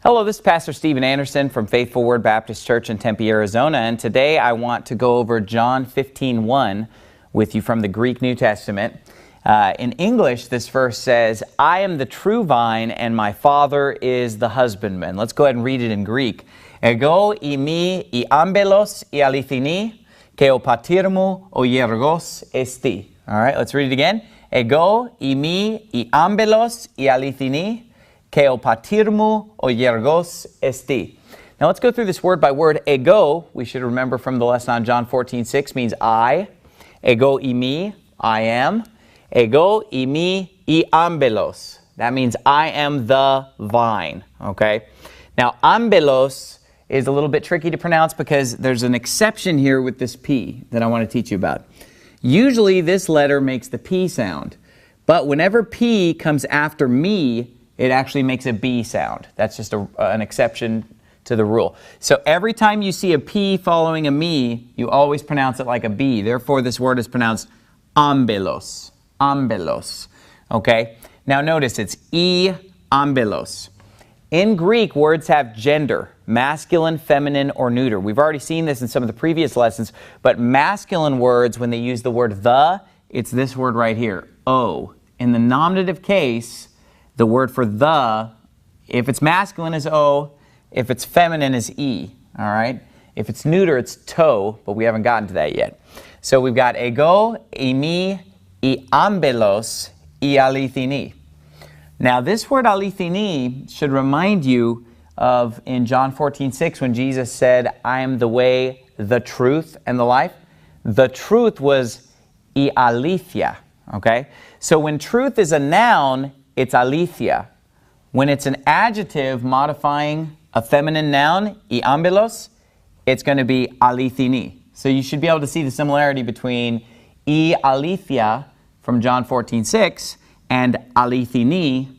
Hello, this is Pastor Stephen Anderson from Faithful Word Baptist Church in Tempe, Arizona, and today I want to go over John 15:1 with you from the Greek New Testament. In English, this verse says, "I am the true vine, and my Father is the husbandman." Let's go ahead and read it in Greek. "Ego imi I ambelos I alithini, ke o patirmu o hiergos esti." All right, let's read it again. "Ego imi I ambelos I alithini, ke o patirmu o hiergos esti." Now let's go through this word by word. Ego, we should remember from the lesson on John 14:6, means I. Ego imi, I am. Ego imi I ambelos. That means I am the vine. Okay. Now ambelos is a little bit tricky to pronounce because there's an exception here with this P that I want to teach you about. Usually this letter makes the P sound, but whenever P comes after me, it actually makes a B sound. That's just an exception to the rule. So every time you see a P following a me, you always pronounce it like a B. Therefore, this word is pronounced ambelos. Ambelos. Okay? Now notice it's I ambelos. In Greek, words have gender, masculine, feminine, or neuter. We've already seen this in some of the previous lessons, but masculine words, when they use the word the, it's this word right here, O. In the nominative case, the word for the, if it's masculine, is O. If it's feminine, is E. All right? If it's neuter, it's to, but we haven't gotten to that yet. So we've got ego, imi, I ambelos, I alithini. Now this word alithini should remind you of in John 14:6 when Jesus said, "I am the way, the truth, and the life." The truth was I alithia. Okay? So when truth is a noun, it's alithia. When it's an adjective modifying a feminine noun, I ambelos, it's going to be alithini. So you should be able to see the similarity between I alithia from John 14:6 and alithini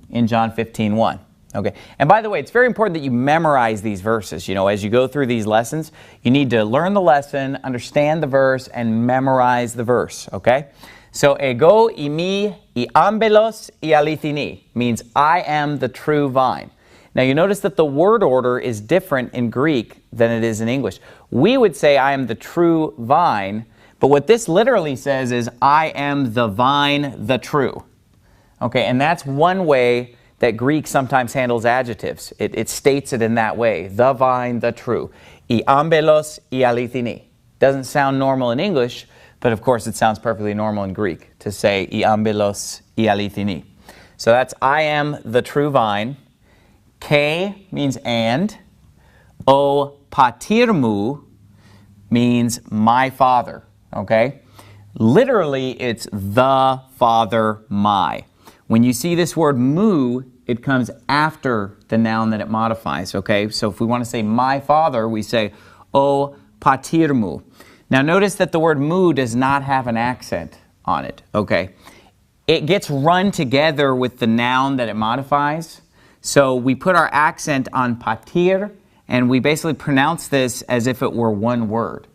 in John 15:1. Okay. And by the way, it's very important that you memorize these verses. You know, as you go through these lessons, you need to learn the lesson, understand the verse, and memorize the verse. Okay? So, ego imi I ambelos I alithini means I am the true vine. Now, you notice that the word order is different in Greek than it is in English. We would say I am the true vine, but what this literally says is I am the vine, the true. Okay, and that's one way that Greek sometimes handles adjectives. It states it in that way. The vine, the true. I ambelos I alithini. Doesn't sound normal in English, but of course it sounds perfectly normal in Greek to say I ambelos I alithini. So that's I am the true vine. K means and. O patirmu means my father. Okay? Literally, it's the father, my. When you see this word mu, it comes after the noun that it modifies. Okay? So if we want to say my father, we say o patirmu. Now notice that the word mu does not have an accent on it. Okay? It gets run together with the noun that it modifies. So we put our accent on patir, and we basically pronounce this as if it were one word.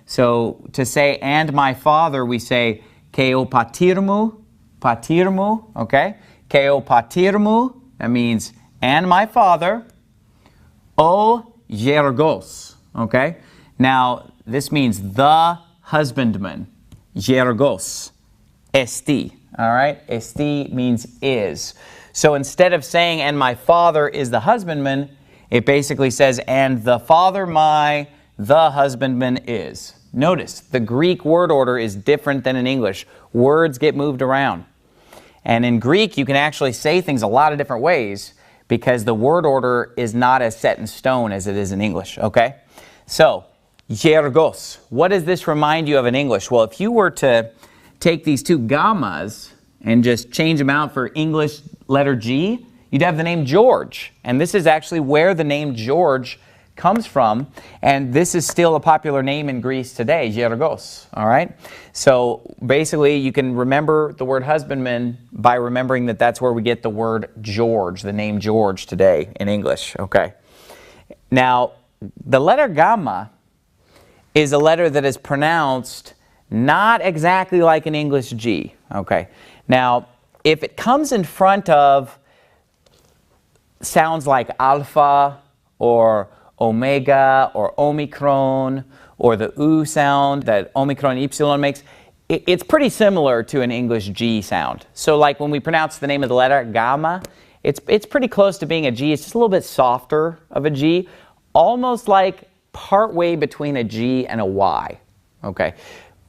So to say, and my father, we say, ke o patirmu, patirmu, okay? Ke o patirmu, that means, and my father, o hiergos, okay? Now, this means the husbandman, hiergos, esti, all right? Esti means is. So instead of saying, and my father is the husbandman, it basically says, and the father my, the husbandman is. Notice, the Greek word order is different than in English. Words get moved around. And in Greek, you can actually say things a lot of different ways because the word order is not as set in stone as it is in English, okay? So, hiergos. What does this remind you of in English? Well, if you were to take these two gammas and just change them out for English letter G, you'd have the name George. And this is actually where the name George comes from. And this is still a popular name in Greece today, Hiergos. All right? So basically, you can remember the word husbandman by remembering that that's where we get the word George, the name George today in English. Okay. Now, the letter gamma is a letter that is pronounced not exactly like an English G. Okay. Now, if it comes in front of sounds like alpha or omega or omicron or the U sound that omicron epsilon makes, it's pretty similar to an English G sound. So like when we pronounce the name of the letter, gamma, it's pretty close to being a G. It's just a little bit softer of a G, almost like part way between a G and a Y. Okay,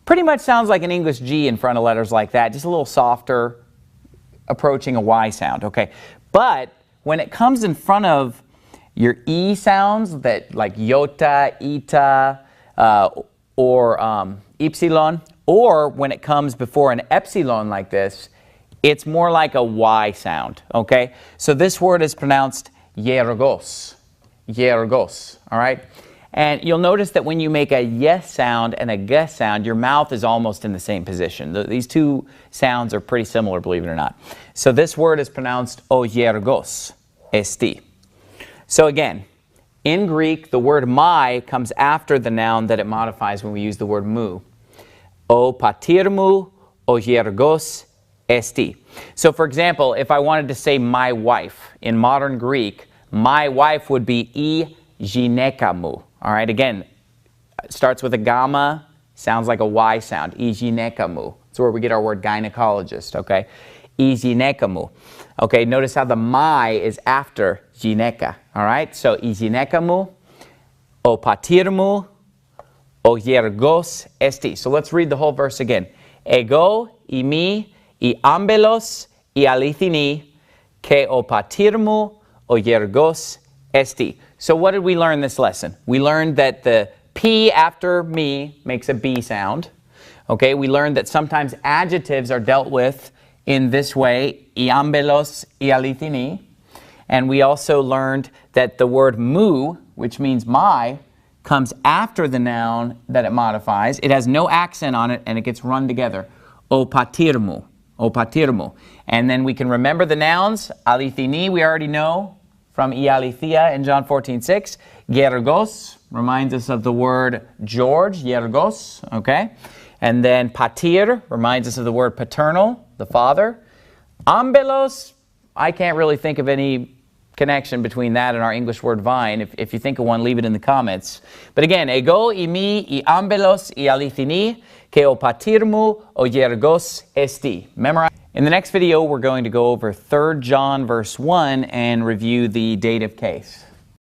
pretty much sounds like an English G in front of letters like that, just a little softer, approaching a Y sound. Okay, but when it comes in front of your E sounds, that like iota, eta, or epsilon, or when it comes before an epsilon like this, it's more like a Y sound. Okay, so this word is pronounced yergos, yergos. All right. And you'll notice that when you make a yes sound and a g sound, your mouth is almost in the same position. These two sounds are pretty similar, believe it or not. So this word is pronounced o yergos, esti. So again, in Greek, the word mai comes after the noun that it modifies when we use the word mu. O patirmu, o yergos, esti. So for example, if I wanted to say my wife, in modern Greek, my wife would be I ginekamu. All right, again, it starts with a gamma, sounds like a Y sound. I ginekamu. That's where we get our word gynecologist, okay? I ginekamu. Okay, notice how the my is after gineka, all right? So I ginekamu, o patirmu, o yergos esti. So let's read the whole verse again. Ego, imi, I ambelos, I alithini, ke o patirmu, o yergos esti. So what did we learn this lesson? We learned that the P after me makes a B sound. Okay, we learned that sometimes adjectives are dealt with in this way, iambelos, ialithini. And we also learned that the word mu, which means my, comes after the noun that it modifies. It has no accent on it and it gets run together. O patirmu, o patirmu. And then we can remember the nouns. Alithini, we already know from ialithia in John 14:6. Yergos reminds us of the word George, yergos, okay? And then patir reminds us of the word paternal, the father. Ambelos, I can't really think of any connection between that and our English word vine. If you think of one, leave it in the comments. But again, ego, imi, I ambelos, I alithini, ke o patirmu, o yergos esti. Memorize. In the next video, we're going to go over 3 John verse 1 and review the dative case.